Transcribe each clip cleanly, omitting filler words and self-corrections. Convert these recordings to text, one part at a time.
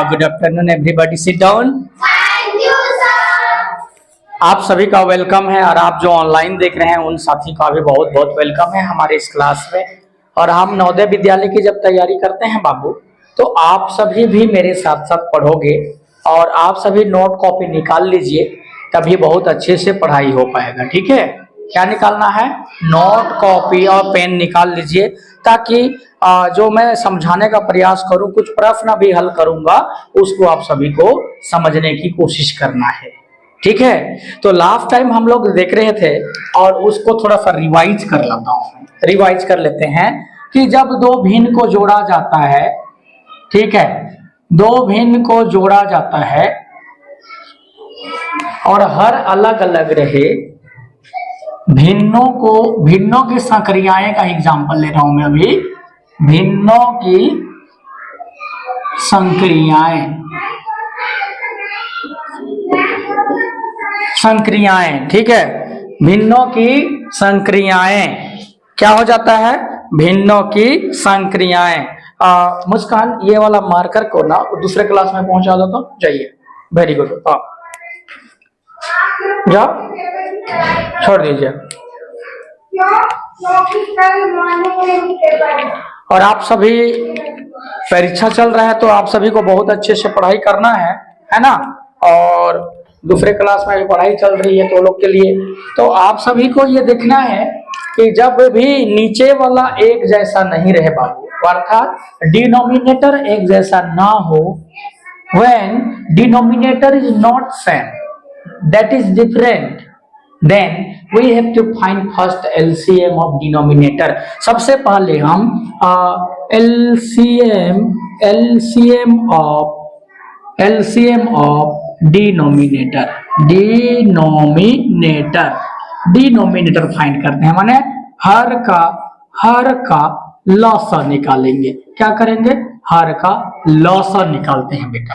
good afternoon everybody. Sit down. Thank you, sir. आप सभी का वेलकम है और आप जो ऑनलाइन देख रहे हैं उन साथी का भी बहुत बहुत वेलकम है हमारे इस क्लास में। और हम नवोदय विद्यालय की जब तैयारी करते हैं बाबू, तो आप सभी भी मेरे साथ साथ पढ़ोगे और आप सभी नोट कॉपी निकाल लीजिए, तभी बहुत अच्छे से पढ़ाई हो पाएगा। ठीक है, क्या निकालना है? नोट कॉपी और पेन निकाल लीजिए, ताकि जो मैं समझाने का प्रयास करूं, कुछ प्रश्न भी हल करूंगा, उसको आप सभी को समझने की कोशिश करना है। ठीक है, तो लास्ट टाइम हम लोग देख रहे थे और उसको थोड़ा सा रिवाइज कर लेता हूँ। रिवाइज कर लेते हैं कि जब दो भिन्न को जोड़ा जाता है, ठीक है, दो भिन्न को जोड़ा जाता है और हर अलग अलग रहे, भिन्नों की संक्रियाएं का एग्जांपल ले रहा हूं मैं अभी। भिन्नों की संक्रियाएं, ठीक है, भिन्नों की संक्रियाएं क्या हो जाता है? भिन्नों की संक्रियाएं। मुस्कान, ये वाला मार्कर को ना दूसरे क्लास में पहुंचा दो तो जाइए। वेरी गुड, जाओ, छोड़ दीजिए। और आप सभी परीक्षा चल रहा है तो आप सभी को बहुत अच्छे से पढ़ाई करना है ना। और दूसरे क्लास में भी पढ़ाई चल रही है तो लोग के लिए, तो आप सभी को ये देखना है कि जब भी नीचे वाला एक जैसा नहीं रहे बाबू, अर्थात डिनोमिनेटर एक जैसा ना हो, when denominator is not same, that is different, then we have to find first LCM of denominator। सबसे पहले हम LCM of डिनोमिनेटर फाइंड करते हैं, माने हर का लॉसा निकालेंगे। क्या करेंगे? हर का लॉसा निकालते हैं बेटा।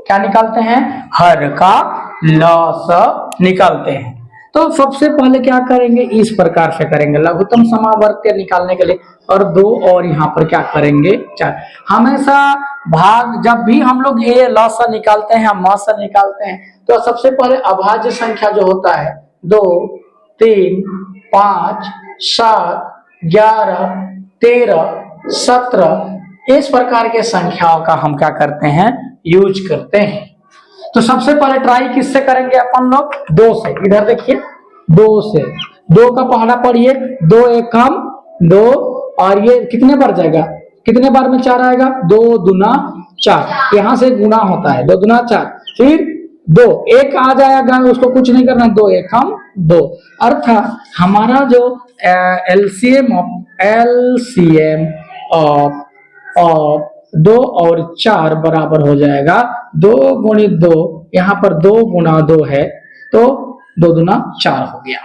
क्या निकालते हैं? हर का लॉसा निकालते हैं। तो सबसे पहले क्या करेंगे? इस प्रकार से करेंगे लघुत्तम समावर्त्य निकालने के लिए, और दो और यहाँ पर क्या करेंगे? चार। हमेशा भाग, जब भी हम लोग ये लॉसा निकालते हैं, मासा निकालते हैं, तो सबसे पहले अभाज्य संख्या जो होता है 2, 3, 5, 7, 11, 13, 17, इस प्रकार के संख्याओं का हम क्या करते हैं? यूज करते हैं। तो सबसे पहले ट्राई किससे करेंगे अपन लोग? 2 से। इधर देखिए, 2 से। 2 का पहला पढ़िए, 2 एकम 2, और ये कितने बार जाएगा? कितने बार में 4 आएगा? 2 दूना 4, यहाँ से गुना होता है, 2 दूना 4, फिर 2 एक आ जाएगा, उसको कुछ नहीं करना, 2 एकम 2। अर्थात हमारा जो LCM ऑफ 2 और 4 बराबर हो जाएगा 2 गुणित 2, यहाँ पर 2 गुना 2 है, तो 2 दूना 4 हो गया।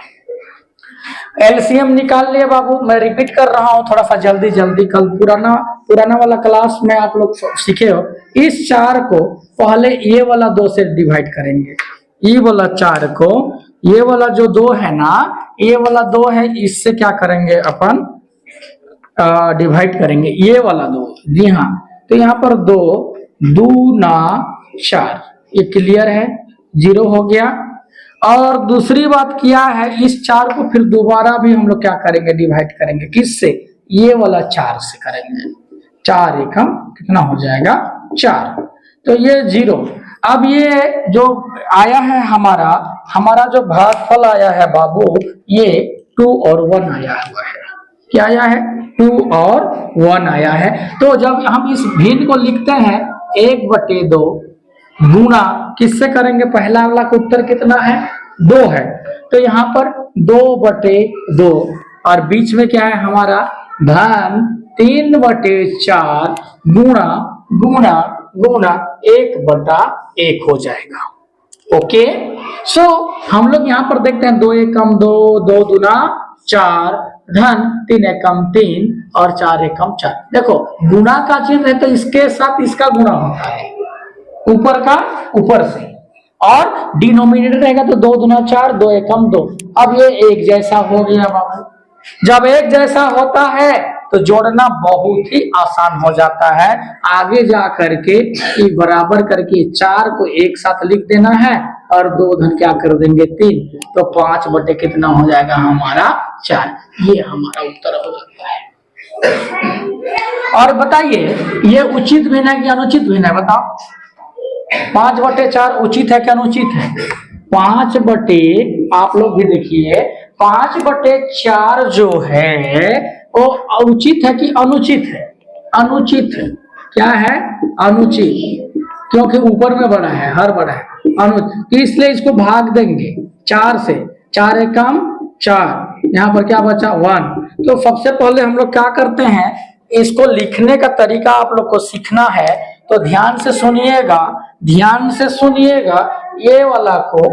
LCM निकाल लिया बाबू। मैं रिपीट कर रहा हूं थोड़ा सा जल्दी, कल पुराना वाला क्लास में आप लोग सीखे हो। इस 4 को पहले ये वाला 2 से डिवाइड करेंगे। ये वाला 4 को, ये वाला जो 2 है ना, ये वाला 2 है, इससे क्या करेंगे अपन? डिवाइड करेंगे ये वाला 2। जी हाँ, तो यहाँ पर 2 दूना 4, ये क्लियर है, 0 हो गया। और दूसरी बात क्या है, इस 4 को फिर दोबारा भी हम लोग क्या करेंगे? डिवाइड करेंगे। किससे? ये वाला 4 से करेंगे। 4 एकम कितना हो जाएगा? 4, तो ये 0। अब ये जो आया है हमारा जो भागफल आया है बाबू, ये 2 और 1 आया हुआ है। क्या आया है? 2 और 1 आया है। तो जब हम इस भिन्न को लिखते हैं 1/2 गुणा किससे करेंगे? पहला वाला का उत्तर कितना है? 2 है, तो यहाँ पर 2/2, और बीच में क्या है हमारा? धन 3/4 गुणा 1/1 हो जाएगा। ओके, सो हम लोग यहाँ पर देखते हैं 2 एकम 2, 2 दूना 4, धन 3 एकम 3 और 4 एकम 4। देखो, गुणा का चिन्ह है तो इसके साथ इसका गुणा होता है, ऊपर का ऊपर से, और डिनोमिनेटर रहेगा तो 2 दूना 4, 2 एकम 2। अब ये एक जैसा हो गया बाबू। जब एक जैसा होता है तो जोड़ना बहुत ही आसान हो जाता है। आगे जा करके ये बराबर करके 4 को एक साथ लिख देना है और 2 धन क्या कर देंगे 3, तो 5 बटे कितना हो जाएगा हमारा 4। ये हमारा उत्तर हो जाता है। और बताइए ये उचित भिन्न है कि अनुचित भिन्न है, बताओ। 5 बटे 4 उचित है कि अनुचित है? 5 बटे, आप लोग भी देखिए, 5 बटे 4 जो है वो उचित है कि अनुचित है? अनुचित है। क्या है? अनुचित, क्योंकि ऊपर में बड़ा है, हर बड़ा है, अनुचित, इसलिए इसको भाग देंगे 4 से। 4 एकम 4, यहाँ पर क्या बचा 1। तो सबसे पहले हम लोग क्या करते हैं, इसको लिखने का तरीका आप लोग को सीखना है, तो ध्यान से सुनिएगा, ध्यान से सुनिएगा। ये वाला को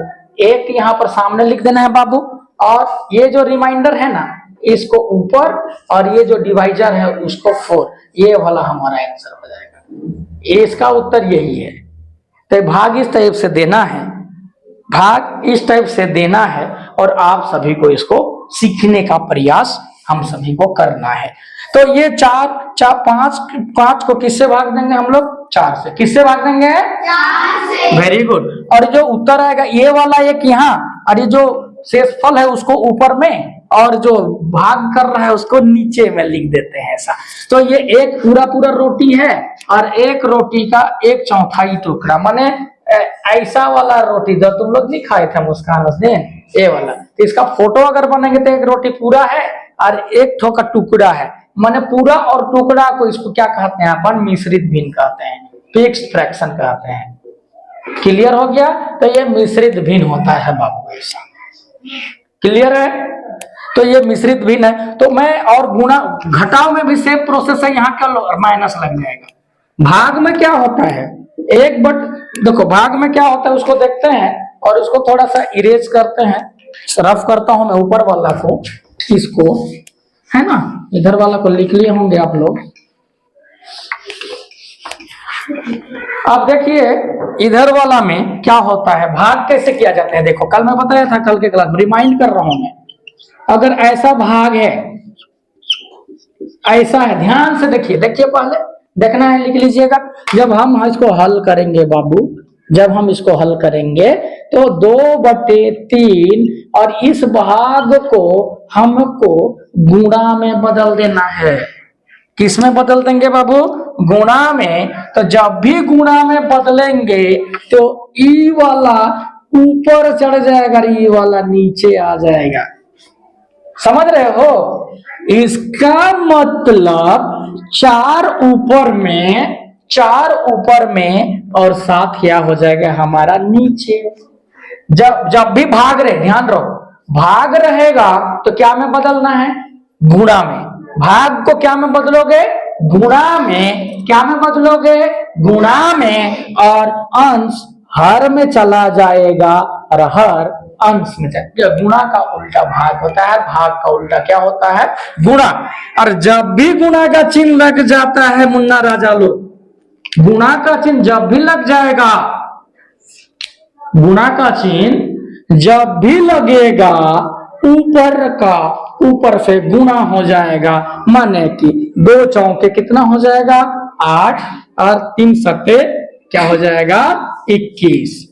एक यहाँ पर सामने लिख देना है बाबू, और ये जो रिमाइंडर है ना इसको ऊपर, और ये जो डिवाइजर है उसको 4। ये वाला हमारा आंसर हो जाएगा। इसका उत्तर यही है। तो भाग इस टाइप से देना है, भाग इस टाइप से देना है, और आप सभी को इसको सीखने का प्रयास हम सभी को करना है। तो ये 5 को किससे भाग देंगे हम लोग? 4 से। किससे भाग देंगे? 4 से। Very good. और जो उत्तर आएगा ये वाला एक यहाँ, और ये जो शेषफल है उसको ऊपर में, और जो भाग कर रहा है उसको नीचे में लिख देते हैं ऐसा। तो ये एक पूरा पूरा रोटी है, और एक रोटी का 1/4 टुकड़ा, माने ऐसा वाला रोटी जो तुम लोग नहीं खाए थे मुस्कान उस दिन, ये वाला। तो इसका फोटो अगर बनेंगे तो एक रोटी पूरा है और एक ठो का टुकड़ा है, माने पूरा और टुकड़ा को इसको क्या कहते हैं अपन? मिश्रित भिन्न कहते हैं, फिक्स्ड फ्रैक्शन कहते हैं। क्लियर हो गया? तो ये मिश्रित भिन्न होता है बाबू, ऐसा। क्लियर है? तो ये मिश्रित भिन्न है। तो मैं, और गुणा घटाव में भी सेम प्रोसेस है, यहाँ का माइनस लग जाएगा। भाग में क्या होता है? देखो भाग में क्या होता है उसको देखते हैं, और उसको थोड़ा सा इरेज करते हैं, रफ करता हूं मैं ऊपर वाला को, इसको है ना, इधर वाला को लिख लिए होंगे आप लोग। अब देखिए इधर वाला में क्या होता है, भाग कैसे किया जाता है। देखो कल मैं बताया था, कल के क्लास में रिमाइंड कर रहा हूं मैं। अगर ऐसा भाग है, ऐसा है, ध्यान से देखिए, पहले देखना है, लिख लीजिएगा। जब हम इसको हल करेंगे बाबू, जब हम इसको हल करेंगे तो 2/3, और इस भाग को हमको गुणा में बदल देना है। किस में बदल देंगे बाबू? गुणा में। तो जब भी गुणा में बदलेंगे तो ई वाला ऊपर चढ़ जाएगा, ई वाला नीचे आ जाएगा। समझ रहे हो? इसका मतलब 4 ऊपर में और 7 क्या हो जाएगा हमारा नीचे। जब भी भाग रहे, ध्यान रहो, भाग रहेगा तो क्या में बदलना है? गुणा में। भाग को क्या में बदलोगे? गुणा में। क्या में बदलोगे? गुणा में। और अंश हर में चला जाएगा, और हर अंश में जाएगा। गुणा का उल्टा भाग होता है, भाग का उल्टा क्या होता है? गुणा। और जब भी गुणा का चिन्ह लग जाता है मुन्ना राजा लोग, गुणा का चिन्ह जब भी लग जाएगा, गुणा का चिन्ह जब भी लगेगा, ऊपर से गुणा हो जाएगा, माने कि 2 चौके कितना हो जाएगा? 8, और 3 सत्ते क्या हो जाएगा? 21।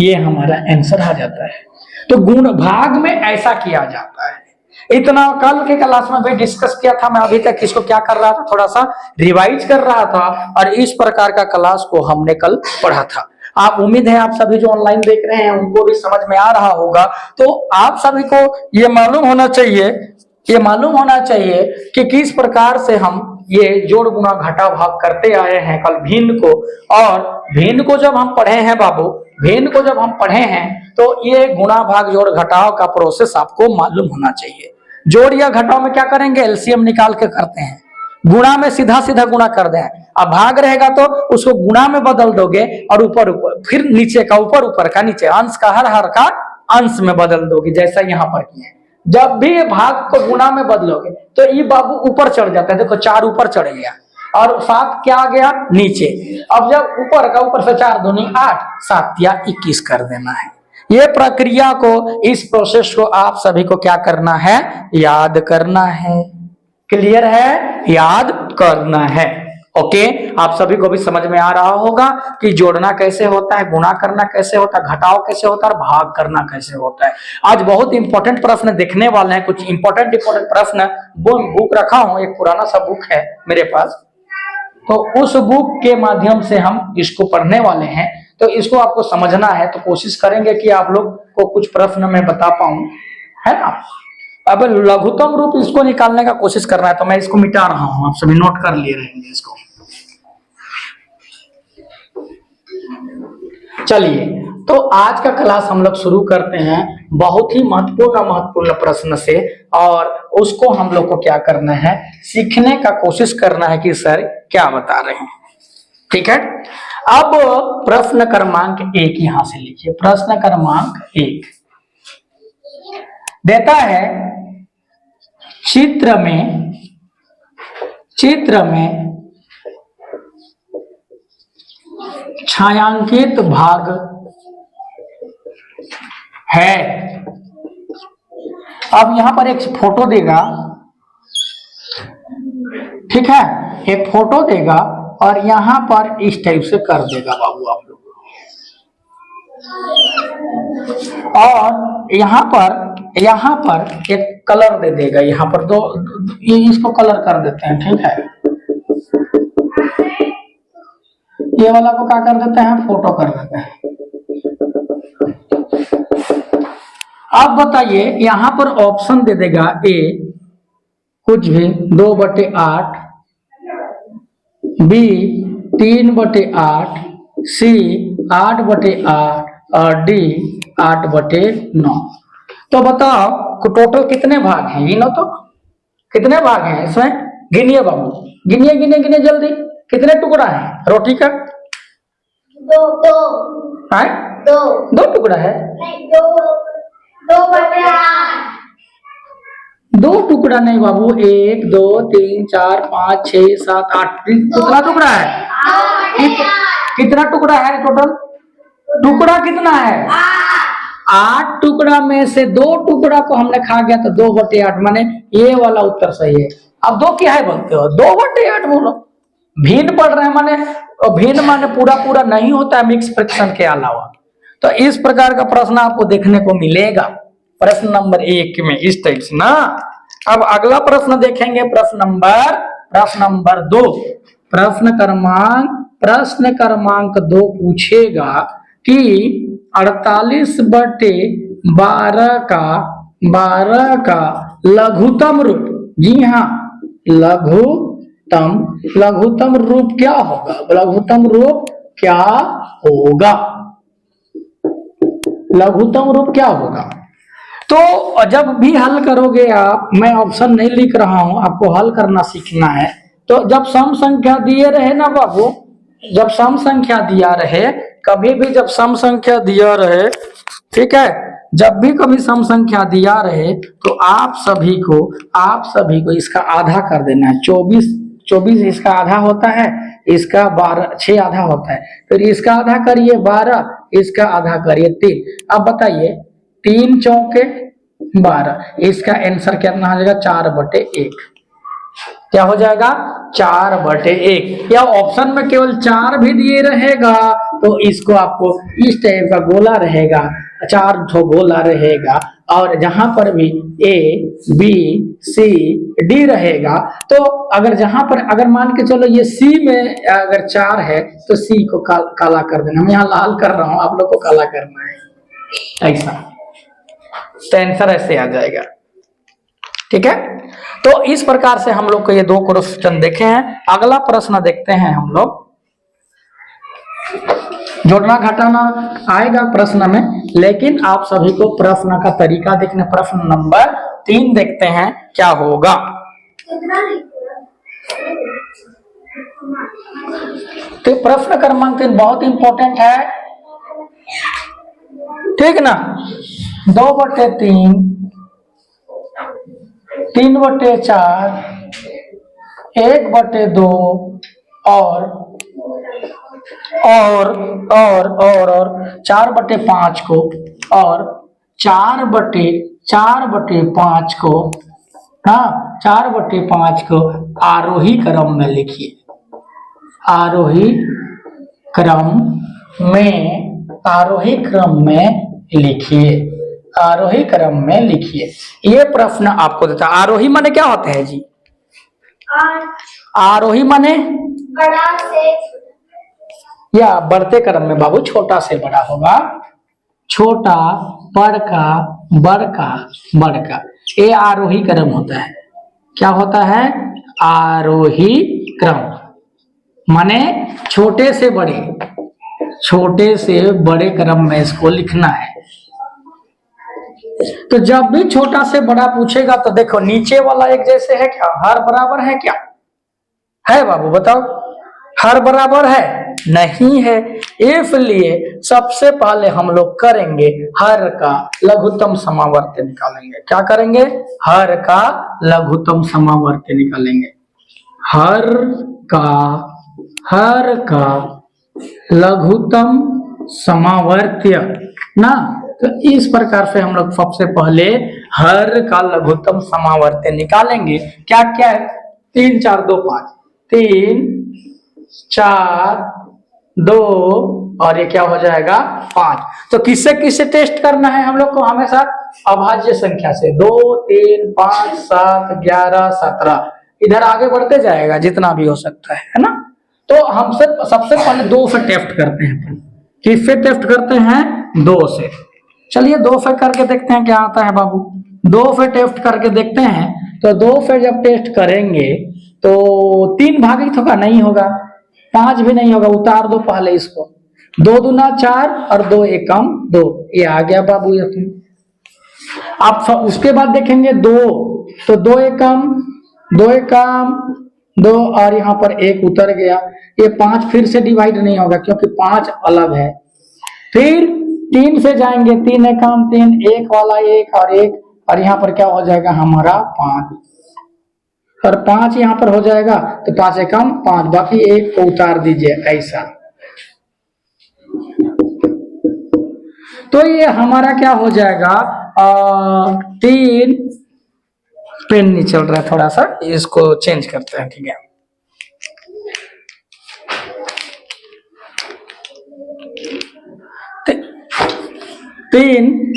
ये हमारा आंसर आ जाता है। तो गुण भाग में ऐसा किया जाता है। इतना कल के क्लास में भी डिस्कस किया था, मैं अभी तक इसको क्या कर रहा था, थोड़ा सा रिवाइज कर रहा था, और इस प्रकार का क्लास को हमने कल पढ़ा था। आप, उम्मीद है आप सभी जो ऑनलाइन देख रहे हैं उनको भी समझ में आ रहा होगा। तो आप सभी को ये मालूम होना चाहिए कि किस प्रकार से हम ये जोड़ गुणा घटा भाग करते आए हैं कल भिन्न को। और भिन्न को जब हम पढ़े हैं बाबू, भिन्न को जब हम पढ़े हैं तो ये गुणा भाग जोड़ घटाव का प्रोसेस आपको मालूम होना चाहिए। जोड़ या घटाव में क्या करेंगे? एलसीएम निकाल के करते हैं। गुणा में सीधा सीधा गुणा कर दें। अब भाग रहेगा तो उसको गुणा में बदल दोगे, और ऊपर फिर नीचे का ऊपर का नीचे, अंश का हर का अंश में बदल दोगे, जैसा यहाँ पर किए। जब भी भाग को गुणा में बदलोगे तो ये बाबू ऊपर चढ़ जाता है। देखो 4 ऊपर चढ़ गया, और 7 क्या आ गया? नीचे। अब जब ऊपर से 4 दूनी 8, 7 या 21 कर देना है। ये प्रक्रिया को, इस प्रोसेस को आप सभी को क्या करना है? याद करना है। क्लियर है, याद करना है। ओके, आप सभी को भी समझ में आ रहा होगा कि जोड़ना कैसे होता है, गुणा करना कैसे होता है, घटाव कैसे होता है और भाग करना कैसे होता है। आज बहुत इंपॉर्टेंट प्रश्न देखने वाले हैं, कुछ इंपॉर्टेंट प्रश्न। बुक रखा हूं, एक पुराना सा बुक है मेरे पास, तो उस बुक के माध्यम से हम इसको पढ़ने वाले हैं। तो इसको आपको समझना है, तो कोशिश करेंगे कि आप लोग को कुछ प्रश्न मैं बता पाऊं, है ना। अब लघुत्तम रूप इसको निकालने का कोशिश करना है, तो मैं इसको मिटा रहा हूं, आप सभी नोट कर लिए रहेंगे इसको। चलिए, तो आज का क्लास हम लोग शुरू करते हैं बहुत ही महत्वपूर्ण प्रश्न से, और उसको हम लोग को क्या करना है, सीखने का कोशिश करना है कि सर क्या बता रहे हैं। ठीक है, अब प्रश्न क्रमांक 1 यहां से लिखिए। प्रश्न क्रमांक 1 देता है, चित्र में छायांकित भाग है। अब यहां पर एक फोटो देगा, ठीक है, एक फोटो देगा और यहां पर इस टाइप से कर देगा बाबू आप लोग, और यहां पर एक कलर दे देगा। यहां पर दो इसको कलर कर देते हैं, ठीक है। ये वाला को क्या कर देते हैं, फोटो कर देते हैं। अब बताइए, यहां पर ऑप्शन दे देगा ए कुछ भी 2/8, बी 3/8, सी 8/8 और डी 8/9। तो बताओ टोटल कितने भाग हैं, गिनो तो कितने भाग हैं इसमें, गिनिए बाबू, गिनिए जल्दी, कितने टुकड़ा है रोटी का? दो टुकड़ा है, नहीं, 2/8। दो टुकड़ा नहीं बाबू, 1 2 3 4 5 6 7 8 कितना टुकड़ा है? कितना टुकड़ा है टोटल? टुकड़ा कितना है? 8 टुकड़ा में से 2 टुकड़ा को हमने खा गया, तो 2/8, माने ये वाला उत्तर सही है। अब 2 क्या है बोलते हो, 2/8 बोलो। भिन्न पढ़ रहे हैं, माने भिन्न माने पूरा नहीं होता है मिक्स फ्रैक्शन के अलावा। तो इस प्रकार का प्रश्न आपको देखने को मिलेगा प्रश्न नंबर 1 में, इस टाइप से ना। अब अगला प्रश्न देखेंगे, प्रश्न नंबर 2। प्रश्न क्रमांक 2 पूछेगा कि 48/12 का लघुत्तम रूप, जी हाँ, लघुत्तम रूप क्या होगा? लघुत्तम रूप क्या होगा? लघुत्तम रूप क्या होगा? तो जब भी हल करोगे आप, मैं ऑप्शन नहीं लिख रहा हूं, आपको हल करना सीखना है। तो जब सम संख्या दिए रहे ना बाबू, जब सम संख्या दिया रहे, कभी भी जब सम संख्या दिया रहे, ठीक है, जब भी कभी सम संख्या दिया रहे, तो आप सभी को इसका आधा कर देना है। 24 इसका आधा होता है, इसका 12 6 आधा होता है, फिर इसका आधा करिए 12, इसका आधा करिए 3। अब बताइए 3 चौके 12, इसका आंसर कितना हो जाएगा? 4/1। क्या हो जाएगा? 4/1। या ऑप्शन में केवल 4 भी दिए रहेगा, तो इसको आपको इस टाइप का गोला रहेगा, 4 ठो गोला रहेगा, और जहां पर भी A B C D रहेगा, तो अगर जहां पर अगर मान के चलो ये C में अगर 4 है, तो C को काला कर देना। मैं यहाँ लाल कर रहा हूं, आप लोग को काला करना है, ऐसा। तो आंसर ऐसे आ जाएगा, ठीक है। तो इस प्रकार से हम लोग को ये 2 क्वेश्चन देखे हैं। अगला प्रश्न देखते हैं हम लोग। जोड़ना घटाना आएगा प्रश्न में, लेकिन आप सभी को प्रश्न का तरीका देखने। प्रश्न नंबर 3 देखते हैं क्या होगा। तो प्रश्न क्रमांक 3 बहुत इंपॉर्टेंट है, ठीक ना। 2/3, 3/4, 1/2 और 4/5 को, और 4/5 को हाँ, 4/5 को आरोही क्रम में लिखिए। आरोही क्रम में लिखिए। आरोही क्रम में लिखिए। ये प्रश्न आपको देता है। आरोही माने क्या होता है जी? आरोही माने बड़ा से या बढ़ते क्रम में बाबू छोटा से बड़ा होगा। छोटा, बड़का, बड़का, बड़का, ये आरोही क्रम होता है। क्या होता है? आरोही क्रम माने छोटे से बड़े क्रम में इसको लिखना है। तो जब भी छोटा से बड़ा पूछेगा तो देखो नीचे वाला एक जैसे है क्या? हर बराबर है क्या? है बाबू बताओ, हर बराबर है? नहीं है। इसलिए सबसे पहले हम लोग करेंगे हर का लघुत्तम समावर्त निकालेंगे। क्या करेंगे? हर का लघुत्तम समावर्त निकालेंगे। हर का लघुत्तम समावर्त्य ना। तो इस प्रकार से हम लोग सबसे पहले हर का लघुत्तम समावर्त्य निकालेंगे। क्या क्या है? 3 4 2 5, 3 4 2 और ये क्या हो जाएगा? 5। तो किससे किससे टेस्ट करना है हम लोग को? हमेशा अभाज्य संख्या से। 2 3 5 7 11 17 इधर आगे बढ़ते जाएगा जितना भी हो सकता है ना। तो हम सबसे पहले 2 से टेस्ट करते हैं। किससे टेस्ट करते हैं? 2 से। चलिए 2 से करके देखते हैं क्या आता है बाबू। 2 से टेस्ट करके देखते हैं। तो 2 से जब टेस्ट करेंगे तो 3 भागित होगा? नहीं होगा। 5 भी नहीं होगा। उतार दो पहले इसको। 2 दूना 4 और 2 एकम 2, ये आ गया बाबू। ये आप उसके बाद देखेंगे 2, तो 2 एकम 2 और यहाँ पर 1 उतर गया। ये 5 फिर से डिवाइड नहीं होगा क्योंकि 5 अलग है। फिर 3 से जाएंगे, 3 एकम 3, 1 वाला 1 और 1, और यहाँ पर क्या हो जाएगा हमारा? 5 और 5 यहाँ पर हो जाएगा। तो 5 एकम 5, बाकी 1 को उतार दीजिए ऐसा। तो ये हमारा क्या हो जाएगा? 3 पेन नहीं चल रहा है, थोड़ा सा इसको चेंज करते हैं। ठीक है, तीन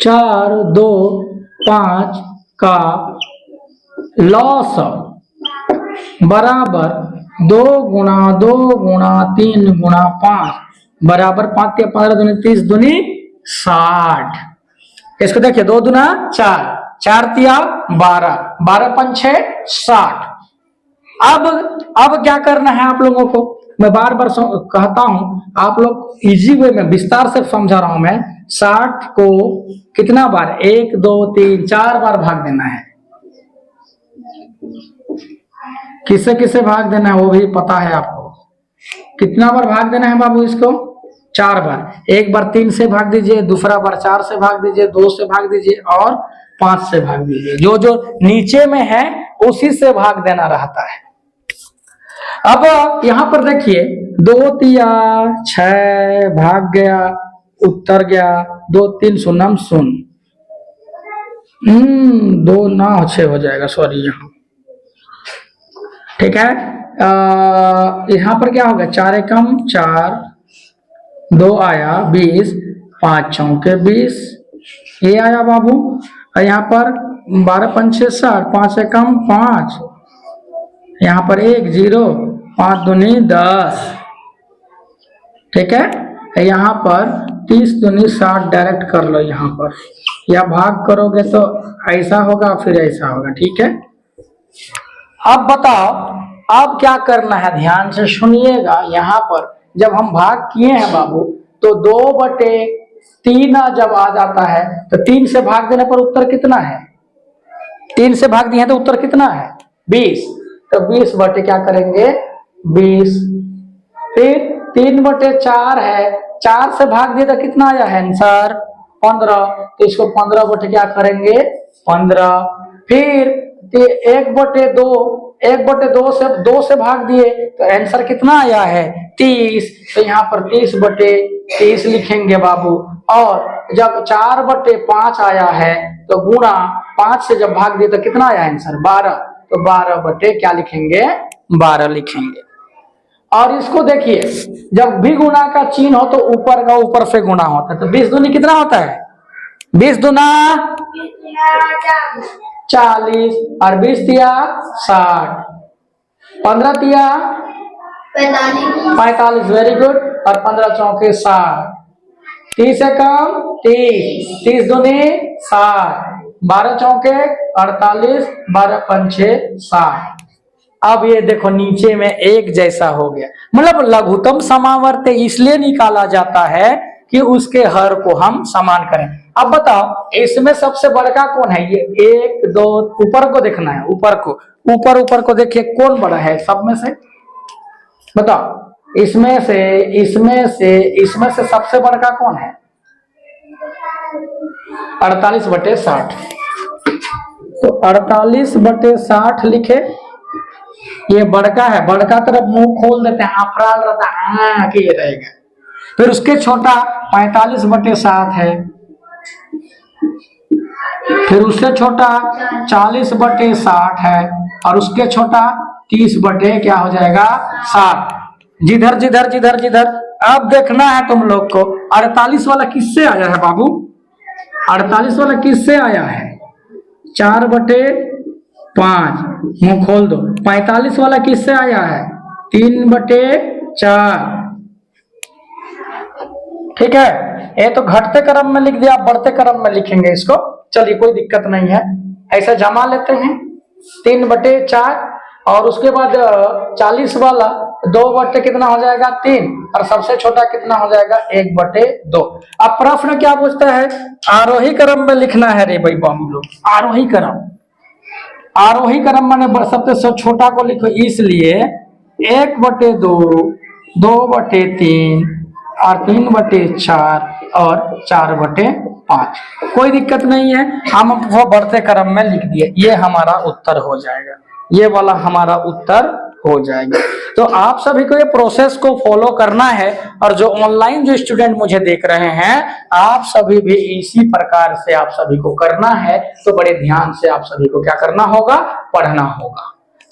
4 2 5 का लॉग बराबर 2 गुणा 2 गुणा 3 गुणा 5 बराबर 5 के 15 दूनी 30 दूनी 60। इसको देखिए 2 दूना 4, 4 तिया 12, 12 पंचे 60। अब क्या करना है आप लोगों को? मैं बार बार कहता हूं, आप लोग इजी वे में विस्तार से समझा रहा हूं मैं। 60 को कितना बार? 1 2 3 4 बार भाग देना है। किससे किससे भाग देना है वो भी पता है आपको। कितना बार भाग देना है बाबू इसको? 4 बार। एक बार 3 से भाग दीजिए, दूसरा बार 4 से भाग दीजिए, 2 से भाग दीजिए और 5 से भाग दीजिए। जो जो नीचे में है उसी से भाग देना रहता है। अब यहां पर देखिए 2 तिया 6 भाग गया, उत्तर गया 2 3 शून्यम 0। 2 9 6 हो जाएगा, सॉरी यहाँ। ठीक है, यहाँ पर क्या होगा? 4 एकम 4, 2 आया 20, 5 चौके 20, ये आया बाबू। और यहाँ पर 12 पंचे 60, 5 एकम 5, यहाँ पर 1 0, 5 दूनी 10। ठीक है, यहाँ पर 30 दूनी 60 डायरेक्ट कर लो यहाँ पर, या भाग करोगे तो ऐसा होगा फिर ऐसा होगा। ठीक है, अब बताओ अब क्या करना है? ध्यान से सुनिएगा। यहाँ पर जब हम भाग किए हैं बाबू तो 2/3 जब आ जाता है तो 3 से भाग देने पर उत्तर कितना है? 3 से भाग दिए तो उत्तर कितना है? 20। तो 20 बटे क्या करेंगे? 20। फिर 3/4 है, 4 से भाग दिए तो कितना आया है आंसर? 15। तो इसको 15 बटे क्या करेंगे? 15। फिर 1/2 से 2 से भाग दिए तो आंसर कितना आया है? 30। तो यहाँ पर 30/30 लिखेंगे बाबू। और जब 4/5 आया है तो गुणा 5 से जब भाग दिए तो कितना आया आंसर 12, तो 12 बटे क्या लिखेंगे 12 लिखेंगे। और इसको देखिए जब भी गुणा का चिन्ह हो तो ऊपर का ऊपर से गुणा होता है, तो 20 दूनी कितना होता है 20 दूना 40 और 20 तिया 60, 15 तिया 45, वेरी गुड, और 15 चौके 60, 30 से कम 30, 30 दूनी 60, 12 चौके 48, 12 पंचे 60। अब ये देखो नीचे में एक जैसा हो गया, मतलब लघुत्तम समावर्त इसलिए निकाला जाता है कि उसके हर को हम समान करें। अब बताओ इसमें सबसे बड़का कौन है, ये 1 2 ऊपर को देखना है, ऊपर को देखिए कौन बड़ा है सब में से, बताओ इसमें से सबसे बड़का कौन है 48 बटे 60, तो 48 बटे 60 लिखे, ये बड़का है, बड़का तरफ मुंह खोल देते हैं अफराल रहता कि ये रहेगा। फिर उसके छोटा 45 बटे 7 है, फिर उससे छोटा 40 बटे 60 है, और उसके छोटा 30 बटे क्या हो जाएगा 60। जिधर जिधर जिधर जिधर अब देखना है तुम लोग को 48 वाला किससे आया है बाबू, 48 वाला किससे आया है 4 बटे 5, मुंह खोल दो। 45 वाला किससे आया है 3 बटे 4, ठीक है। ये तो घटते क्रम में लिख दिया, आप बढ़ते क्रम में लिखेंगे इसको, चलिए कोई दिक्कत नहीं है, ऐसा जमा लेते हैं 3 बटे 4, और उसके बाद 40 वाला 2 बटे कितना हो जाएगा 3, और सबसे छोटा कितना हो जाएगा 1 बटे 2। अब प्रश्न क्या पूछता है, आरोही क्रम में लिखना है रे भाई हम लोग, आरोही क्रम माने सबसे छोटा को लिखो, इसलिए 1 बटे 2, 2 बटे 3 और 3 बटे 4 और 4 बटे 5, कोई दिक्कत नहीं है, हम वो बढ़ते क्रम में लिख दिए, ये हमारा उत्तर हो जाएगा, ये वाला हमारा उत्तर हो जाएगा। तो आप सभी को ये प्रोसेस को फॉलो करना है, और जो ऑनलाइन जो स्टूडेंट मुझे देख रहे हैं आप सभी भी इसी प्रकार से आप सभी को करना है, तो बड़े ध्यान से आप सभी को क्या करना होगा, पढ़ना होगा,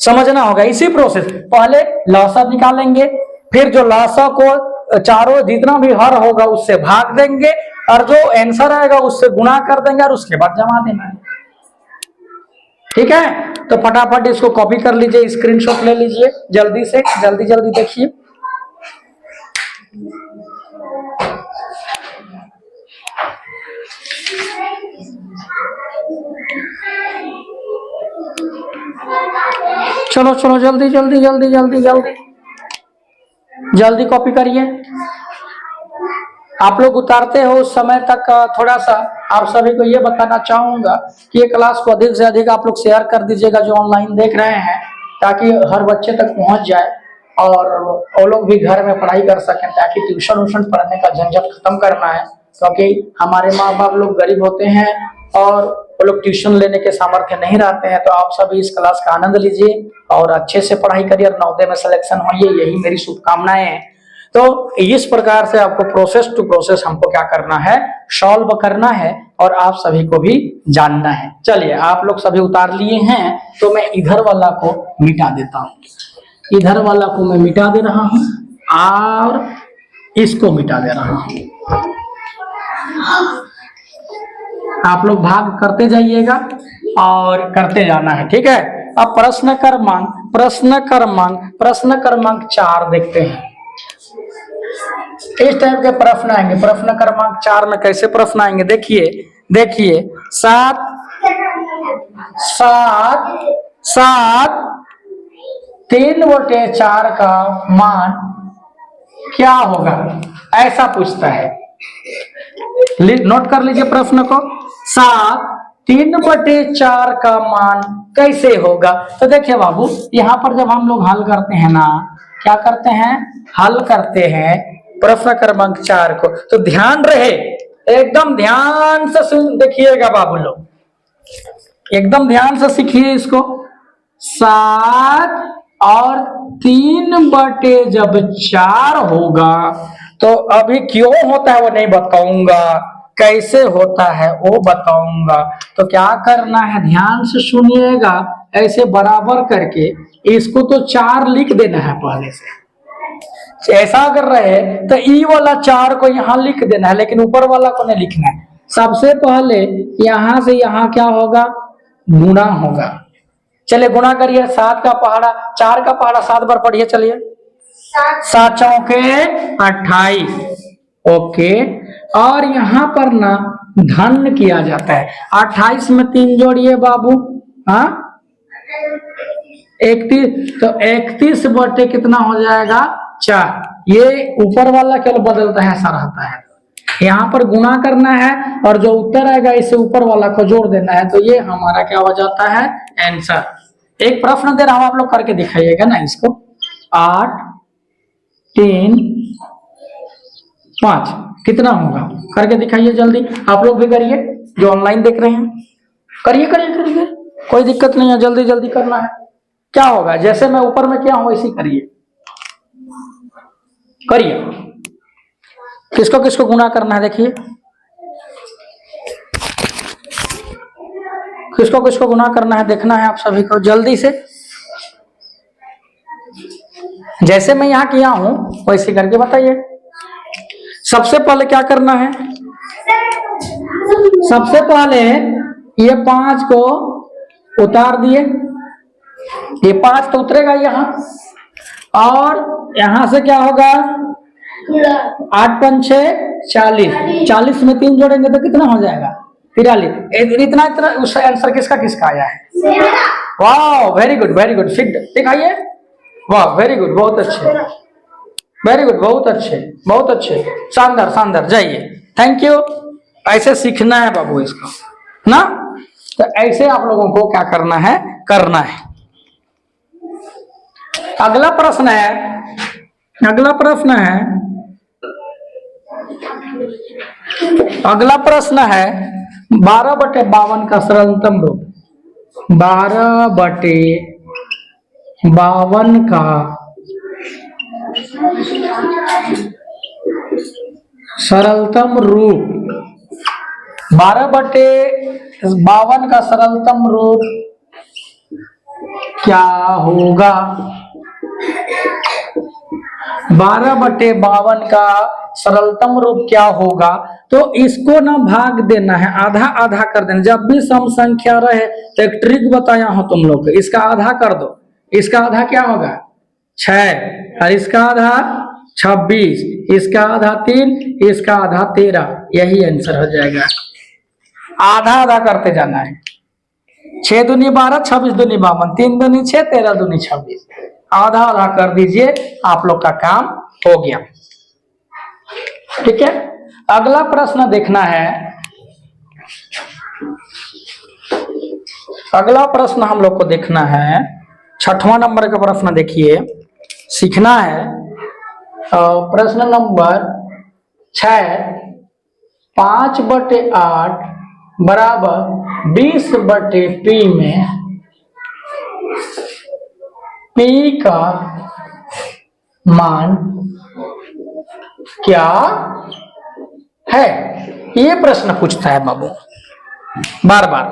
समझना होगा। इसी प्रोसेस पहले लसा निकालेंगे, फिर जो लसा को चारों जितना भी हर होगा उससे भाग देंगे, और जो आंसर आएगा उससे गुणा कर देंगे, और उसके बाद जमा देना है, ठीक है। तो फटाफट इसको कॉपी कर लीजिए, स्क्रीनशॉट ले लीजिए, जल्दी से जल्दी जल्दी देखिए। चलो चलो जल्दी जल्दी जल्दी जल्दी जल्दी जल्दी कॉपी करिए। आप लोग उतारते हो उस समय तक थोड़ा सा आप सभी को ये बताना चाहूंगा कि ये क्लास को अधिक से अधिक आप लोग शेयर कर दीजिएगा जो ऑनलाइन देख रहे हैं, ताकि हर बच्चे तक पहुंच जाए और वो लोग भी घर में पढ़ाई कर सकें, ताकि ट्यूशन व्यूशन पढ़ने का झंझट खत्म करना है, क्योंकि हमारे माँ बाप लोग गरीब होते हैं और वो लोग ट्यूशन लेने के सामर्थ्य नहीं रहते हैं। तो आप सभी इस क्लास का आनंद लीजिए और अच्छे से पढ़ाई करिए और नवोदय में सिलेक्शन होइए, यही मेरी शुभकामनाएं हैं। तो इस प्रकार से आपको प्रोसेस टू प्रोसेस हमको क्या करना है, सॉल्व करना है, और आप सभी को भी जानना है। चलिए आप लोग सभी उतार लिए हैं, तो मैं इधर वाला को मिटा देता हूँ, इधर वाला को मैं मिटा दे रहा हूँ और इसको मिटा दे रहा हूँ। आप लोग भाग करते जाइएगा और करते जाना है, ठीक है। अब प्रश्न क्रमांक 4 देखते हैं। इस टाइप के प्रश्न आएंगे। प्रश्न क्रमांक 4 में कैसे प्रश्न आएंगे, देखिए 7 3/4 का मान क्या होगा, ऐसा पूछता है। नोट कर लीजिए प्रश्न को, 7 3/4 का मान कैसे होगा। तो देखिए बाबू, यहाँ पर जब हम लोग हल करते हैं ना, क्या करते हैं, हल करते हैं प्रश्न क्रमांक 4 को, तो ध्यान रहे, एकदम ध्यान से देखिएगा बाबू लोग, एकदम ध्यान से सीखिए इसको। 7 और 3/4 होगा, तो अभी क्यों होता है वो नहीं बताऊंगा, कैसे होता है वो बताऊंगा। तो क्या करना है, ध्यान से सुनिएगा, ऐसे बराबर करके इसको तो 4 लिख देना है पहले से। ऐसा कर रहे तो ई वाला 4 को यहाँ लिख देना है, लेकिन ऊपर वाला को नहीं लिखना है। सबसे पहले यहाँ से यहाँ क्या होगा, गुणा होगा। चलिए गुणा करिए, 7 का पहाड़ा, 4 का पहाड़ा 7 बार पढ़िए। चलिए 7 चौके 28, ओके। और यहाँ पर ना धन किया जाता है। 28 में 3 जोड़िए बाबू, हाँ 31, तो 31 बटे कितना हो जाएगा 4। ये ऊपर वाला केवल बदलता है, ऐसा रहता है। यहाँ पर गुणा करना है और जो उत्तर आएगा इसे ऊपर वाला को जोड़ देना है, तो ये हमारा क्या हो जाता है, आंसर। एक प्रश्न दे रहा हूं, आप लोग करके दिखाइएगा ना इसको। 8 3 5 कितना होगा, करके दिखाइए जल्दी। आप लोग भी करिए, जो ऑनलाइन देख रहे हैं, करिए करिए करिए, कोई दिक्कत नहीं है, जल्दी जल्दी करना है। क्या होगा, जैसे मैं ऊपर में क्या हूं इसी करिए, करिए। किसको किसको गुणा करना है देखिए, किसको किसको गुणा करना है देखना है आप सभी को, जल्दी से। जैसे मैं यहां किया हूं वैसे करके बताइए। सबसे पहले क्या करना है, सबसे पहले ये 5 को उतार दिए, ये 5 तो उतरेगा यहाँ, और यहां से क्या होगा, 8 5 6 40, 40 में 3 जोड़ेंगे तो कितना हो जाएगा 43। इतना इतना उस आंसर किसका किसका आया है, वाह वेरी गुड वेरी गुड, दिखाइए, वाह वेरी गुड, बहुत अच्छे, वेरी गुड, बहुत अच्छे बहुत अच्छे, शानदार शानदार, जाइए, थैंक यू। ऐसे सीखना है बाबू इसको ना, तो ऐसे आप लोगों को क्या करना है, करना है। अगला प्रश्न है, अगला प्रश्न है, अगला प्रश्न है 12/52 का सरलतम रूप। 12/52 का सरलतम रूप, 12/52 का सरलतम रूप क्या होगा। 12/52 का सरलतम रूप क्या होगा, तो इसको ना भाग देना है, आधा आधा कर देना। जब भी सम संख्या रहे तो एक ट्रिक बताया हूं तुम लोग को, इसका आधा कर दो, इसका आधा क्या होगा 6, और इसका आधा 26, इसका आधा 3, इसका आधा 13, यही आंसर हो जाएगा। आधा आधा करते जाना है। 6 दूनी 12, 26 दूनी 52, 3 दूनी 6, 13 दूनी 26, आधा आधा कर दीजिए, आप लोग का काम हो गया। ठीक है, अगला प्रश्न देखना है। अगला प्रश्न हम लोग को देखना है, 6वां नंबर का प्रश्न देखिए, सीखना है। प्रश्न नंबर 6, 5/8 बराबर 20/P में P का मान क्या है, ये प्रश्न पूछता है बाबू बार बार।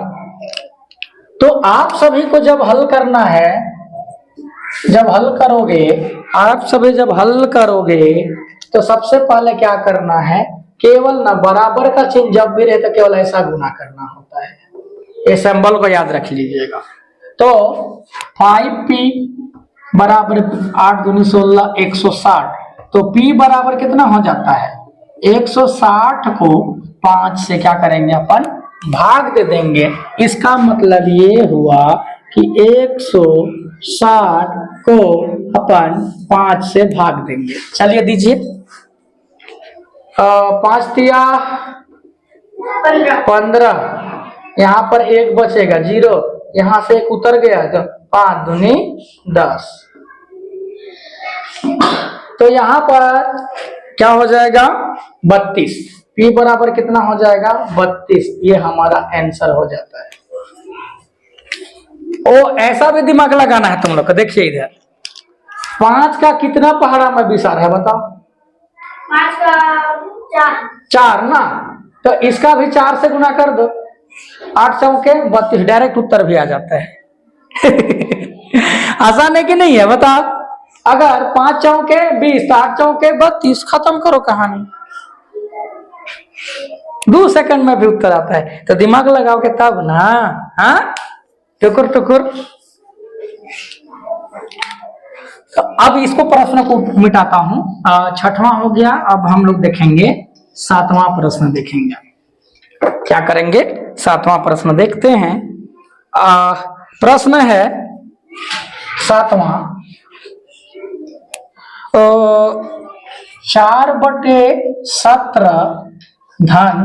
तो आप सभी को जब हल करना है, जब हल करोगे, आप सभी जब हल करोगे तो सबसे पहले क्या करना है, केवल ना बराबर का चिन्ह जब भी रहे तो केवल ऐसा गुना करना होता है। ये सिंबल को याद रख लीजिएगा। तो 5P बराबर 8 दूनी 16, 160, तो P बराबर कितना हो जाता है 160 को 5 से क्या करेंगे अपन, भाग दे देंगे। इसका मतलब ये हुआ कि 160 को अपन 5 से भाग देंगे। चलिए दीजिए, 5 दिया 15, यहाँ पर 1 बचेगा 0, यहाँ से 1 उतर गया तो 5 दूनी 10, तो यहाँ पर क्या हो जाएगा 32। P बराबर कितना हो जाएगा 32, ये हमारा आंसर हो जाता है। ओ ऐसा भी दिमाग लगाना है तुम लोग को। देखिए इधर 5 का कितना पहाड़ा में विसार है बताओ, 5 का 4, 4 ना, तो इसका भी 4 से गुना कर दो, 8 चौके 32, डायरेक्ट उत्तर भी आ जाता है। आसान है कि नहीं है बताओ। अगर 5 चौके 20, 8 चौके 32, खत्म करो कहानी। 2 सेकंड में भी उत्तर आता है, तो दिमाग लगाओगे तब ना। हाँ, टुकुर टुकुर। तो अब इसको प्रश्न को मिटाता हूं। 6वां हो गया। अब हम लोग देखेंगे 7वां प्रश्न देखेंगे। क्या करेंगे? 7वां प्रश्न देखते हैं। प्रश्न है 7वां। 4/17 धन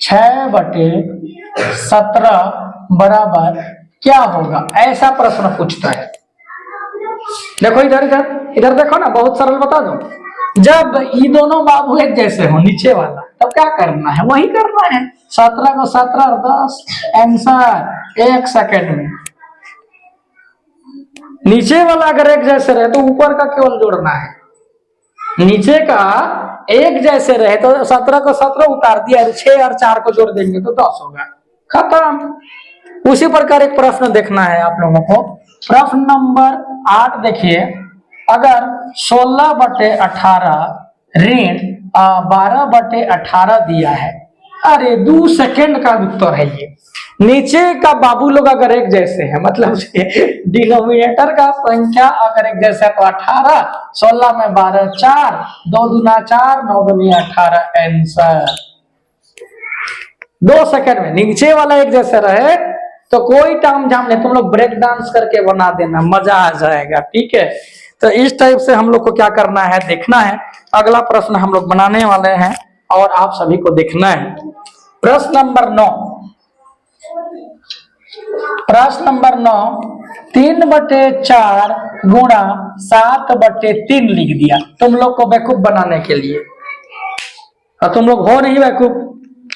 6/17 बराबर क्या होगा, ऐसा प्रश्न पूछता है। देखो इधर इधर इधर देखो ना, बहुत सरल बता दो। जब ये दोनों बाबू एक जैसे हो, नीचे वाला, तब क्या करना है? वही करना है। 17 को 17 और 10, आंसर 1 सेकेंड में। नीचे वाला अगर एक जैसे रहे तो ऊपर का केवल जोड़ना है। नीचे का एक जैसे रहे तो 17 को 17 उतार दिया, 6 और 4 को जोड़ देंगे तो 10 होगा, खत्म। उसी प्रकार एक प्रश्न देखना है आप लोगों को। प्रश्न नंबर 8 देखिए। अगर 16/18 ऋण 12/18 दिया है, अरे 2 सेकेंड का उत्तर है ये। नीचे का बाबू लोग अगर एक जैसे हैं, मतलब डिनोमिनेटर का संख्या अगर एक जैसे है तो 18, 16 में 12, 4, 2 दूना 4, 9 दूनी 18, आंसर 2 सेकेंड में। नीचे वाला एक जैसे रहे तो कोई टाइम जाम नहीं, तुम लोग ब्रेक डांस करके बना देना, मजा आ जाएगा। ठीक है, तो इस टाइप से हम लोग को क्या करना है, देखना है। अगला प्रश्न हम लोग बनाने वाले हैं और आप सभी को देखना है। प्रश्न नंबर 9। प्रश्न नंबर 9, 3/4 गुणा 7/3 लिख दिया तुम लोग को बेवकूफ बनाने के लिए। और तुम लोग हो नहीं बेवकूफ,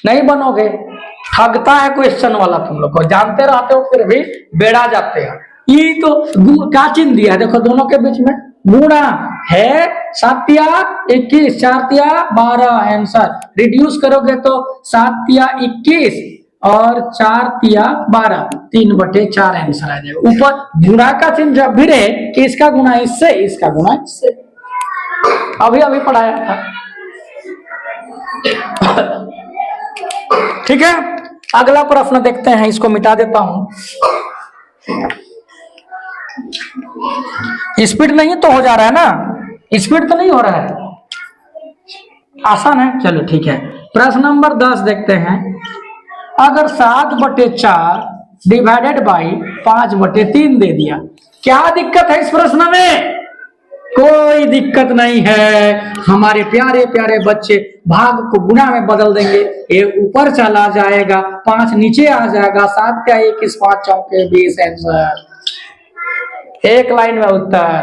नहीं बनोगे। ठगता है क्वेश्चन वाला, तुम लोग को जानते रहते हो फिर भी बेड़ा जाते हैं। ये तो क्या चिन्ह दिया है, देखो दोनों के बीच में गुणा है। 7 या 21, 4 या 12, आंसर रिड्यूस करोगे तो 7 या 21 और 4 या 12, 3/4 आंसर आ जाएगा। ऊपर गुणा का चिन्ह जब भी रहे कि इसका गुणा इससे, इसका गुणा इससे, अभी अभी पढ़ाया था। ठीक है, अगला प्रश्न देखते हैं। इसको मिटा देता हूं। स्पीड नहीं तो हो जा रहा है ना, स्पीड तो नहीं हो रहा है, आसान है। चलो ठीक है, प्रश्न नंबर 10 देखते हैं। अगर 7/4 डिवाइडेड बाई 5/3 दे दिया, क्या दिक्कत है इस प्रश्न में? कोई दिक्कत नहीं है। हमारे प्यारे प्यारे बच्चे भाग को गुणा में बदल देंगे, ये ऊपर चला जाएगा, 5 नीचे आ जाएगा, 7 का 21, 5 चौके 20, आंसर एक लाइन में उत्तर।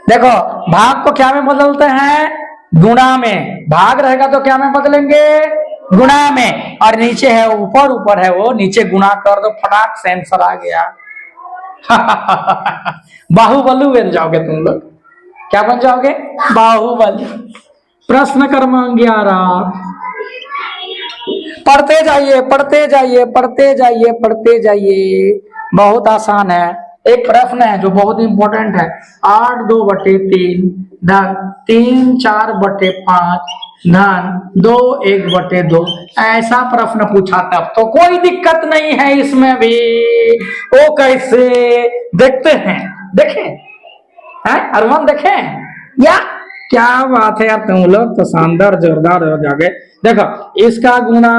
देखो भाग को क्या में बदलते हैं? गुणा में। भाग रहेगा तो क्या में बदलेंगे? गुणा में। और नीचे है ऊपर, ऊपर है वो, नीचे गुणा कर दो, फटाक से आंसर आ गया। बाहुबली बन जाओगे तुम लोग। क्या बन जाओगे? बाहुबली। प्रश्न क्रमांक 11। पढ़ते जाइए, पढ़ते जाइए, पढ़ते जाइए, पढ़ते जाइए, बहुत आसान है। एक प्रश्न है जो बहुत इंपॉर्टेंट है। 8/2/3 धन 3/4/5 धन 2/1/2, ऐसा प्रश्न पूछा तब तो कोई दिक्कत नहीं है इसमें भी। वो कैसे देखते हैं, देखें हैं अरमान, देखें या क्या बात है यार, तुम लोग तो शानदार जोरदार हो जाओगे। देखो इसका गुणा,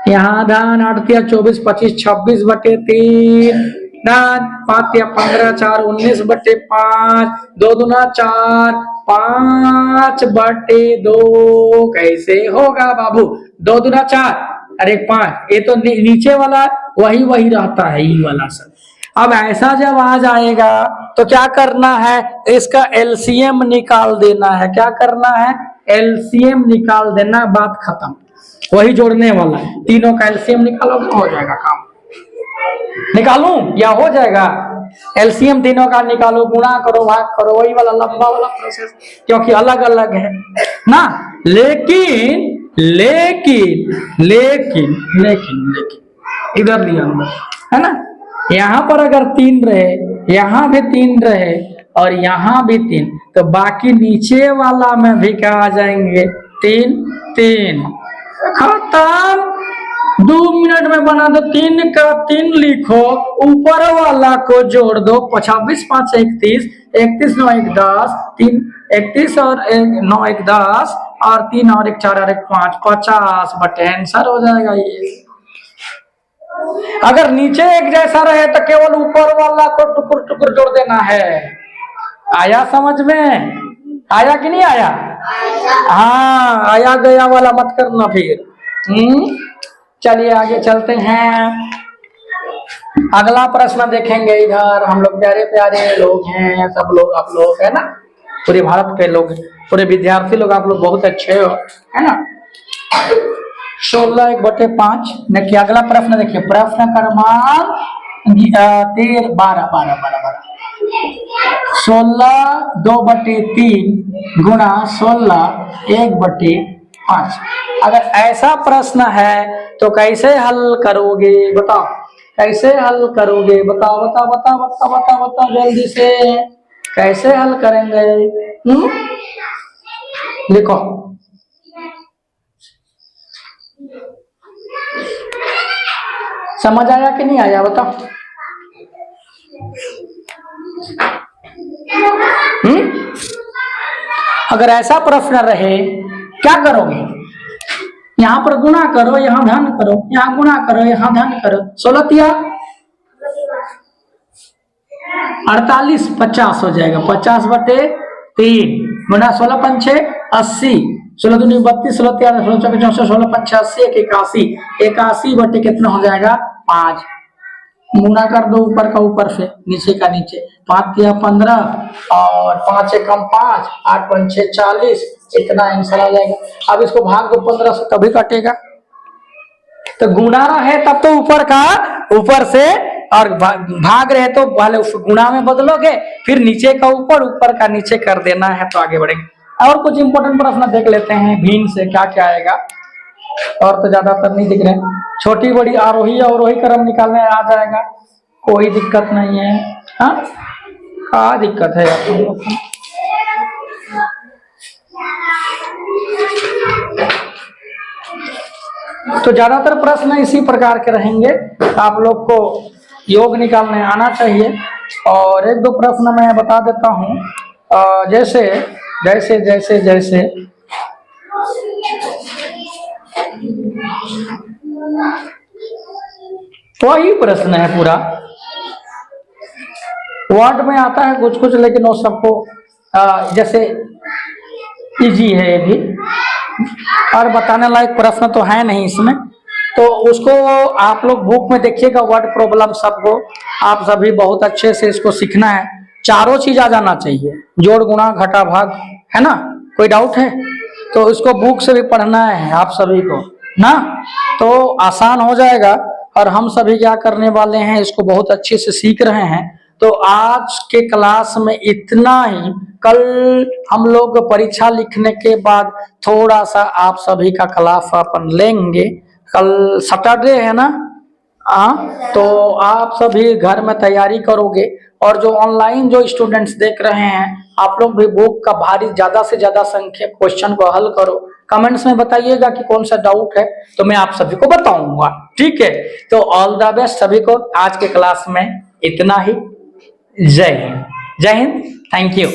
यहाँ धन 8 या 24, 25, 26/3 धन 5 या 15, 4, 19/5, 2 दूना 4, 5/2 कैसे होगा बाबू? 2 दूना 4, अरे 5, ये तो नीचे वाला वही रहता है, ये वाला सब। अब ऐसा जब आ जाएगा तो क्या करना है? इसका एलसीएम निकाल देना है। क्या करना है? एलसीएम निकाल देना, बात खत्म। वही जोड़ने वाला है, तीनों का एलसीएम निकालोगे हो जाएगा काम। निकालूं या हो जाएगा? एलसीएम तीनों का निकालो, गुणा करो, भाग करो, वही वाला लंबा वाला प्रोसेस, क्योंकि अलग अलग है ना। लेकिन लेकिन लेकिन लेकिन लेकिन इधर दिया अंदर है ना, यहाँ पर अगर 3 रहे, यहाँ भी 3 रहे और यहाँ भी 3, तो बाकी नीचे वाला में भी क्या आ जाएंगे 3 3। खत्म। 2 मिनट में बना दो। 3 का 3 लिखो, ऊपर वाला को जोड़ दो। 26 5 31, 31 9 1 10, 3 31 और 9 1 10 और 3 और 1 4 और 1 5, 50 बटे आंसर हो जाएगा ये। अगर नीचे एक जैसा रहे तो केवल ऊपर वाला को टुकुर टुकुर जोड़ देना है। आया समझ में? आया कि नहीं आया? हाँ, आया गया वाला मत करना फिर। चलिए आगे चलते हैं। अगला प्रश्न देखेंगे। इधर हम लोग प्यारे प्यारे लोग हैं, सब लोग आप लोग है ना, पूरे भारत के लोग, पूरे विद्यार्थी लोग आप लोग बहुत अच्छे हो, है ना। 16 1/5। देखिए अगला प्रश्न, देखिए प्रश्न क्रमांक 12 16 2/3 गुणा 16 1/5। अगर ऐसा प्रश्न है तो कैसे हल करोगे? बताओ कैसे हल करोगे? बताओ बताओ बताओ बताओ बताओ बताओ जल्दी से, कैसे हल करेंगे? लिखो। समझ आया कि नहीं आया? बताओ। अगर ऐसा प्रश्न रहे क्या करोगे? यहाँ पर गुणा करो, यहाँ धन करो, यहाँ गुणा करो, यहाँ धन करो। 16 तिया 48 50 हो जाएगा। 50/3 गुणा 16 पंचे 80, 16 दूनी 32, 16 3 16 चौके 64, 16 पंचे 80, 81 81 बटे कितना हो जाएगा 5। गुणा कर दो ऊपर का ऊपर से, नीचे का नीचे। 5 तिया 15 और 5 एकम 5, 8 पंचे 40, इतना आंसर आ जाएगा। अब इसको भाग दो 15 से तभी कटेगा। तो गुणा रहे तब तो ऊपर का ऊपर से, और भाग रहे तो पहले उस गुणा में बदलोगे, फिर नीचे का ऊपर, ऊपर का नीचे कर देना है, तो आगे बढ़ेंगे। और कुछ इंपॉर्टेंट प्रश्न देख लेते हैं। भिन्न से क्या क्या आएगा, और तो ज्यादातर नहीं दिख रहे। छोटी बड़ी आरोही अवरोही क्रम निकालने आ जाएगा, कोई दिक्कत नहीं है। हाँ, क्या दिक्कत है आप लोगों को? तो ज्यादातर प्रश्न इसी प्रकार के रहेंगे। आप लोग को योग निकालने आना चाहिए। और 1-2 प्रश्न मैं बता देता हूँ। जैसे जैसे जैसे जैसे वही प्रश्न है पूरा, वर्ड में आता है कुछ कुछ, लेकिन वो सबको जैसे इजी है ये भी, और बताने लायक प्रश्न तो है नहीं इसमें। तो उसको आप लोग बुक में देखिएगा, वर्ड प्रॉब्लम सबको, आप सभी बहुत अच्छे से इसको सीखना है। चारों चीज आ जाना चाहिए, जोड़ गुणा घटा भाग, है ना। कोई डाउट है तो इसको बुक से भी पढ़ना है आप सभी को ना, तो आसान हो जाएगा। और हम सभी क्या करने वाले हैं, इसको बहुत अच्छे से सीख रहे हैं। तो आज के क्लास में इतना ही। कल हम लोग परीक्षा लिखने के बाद थोड़ा सा आप सभी का क्लास अपन लेंगे। कल सैटरडे है ना, तो आप सभी घर में तैयारी करोगे। और जो ऑनलाइन जो स्टूडेंट्स देख रहे हैं, आप लोग भी बुक का भारी ज्यादा से ज्यादा संख्या क्वेश्चन को हल करो। कमेंट्स में बताइएगा कि कौन सा डाउट है, तो मैं आप सभी को बताऊंगा। ठीक है, तो ऑल द बेस्ट सभी को। आज के क्लास में इतना ही। जय हिंद, जय हिंद, थैंक यू।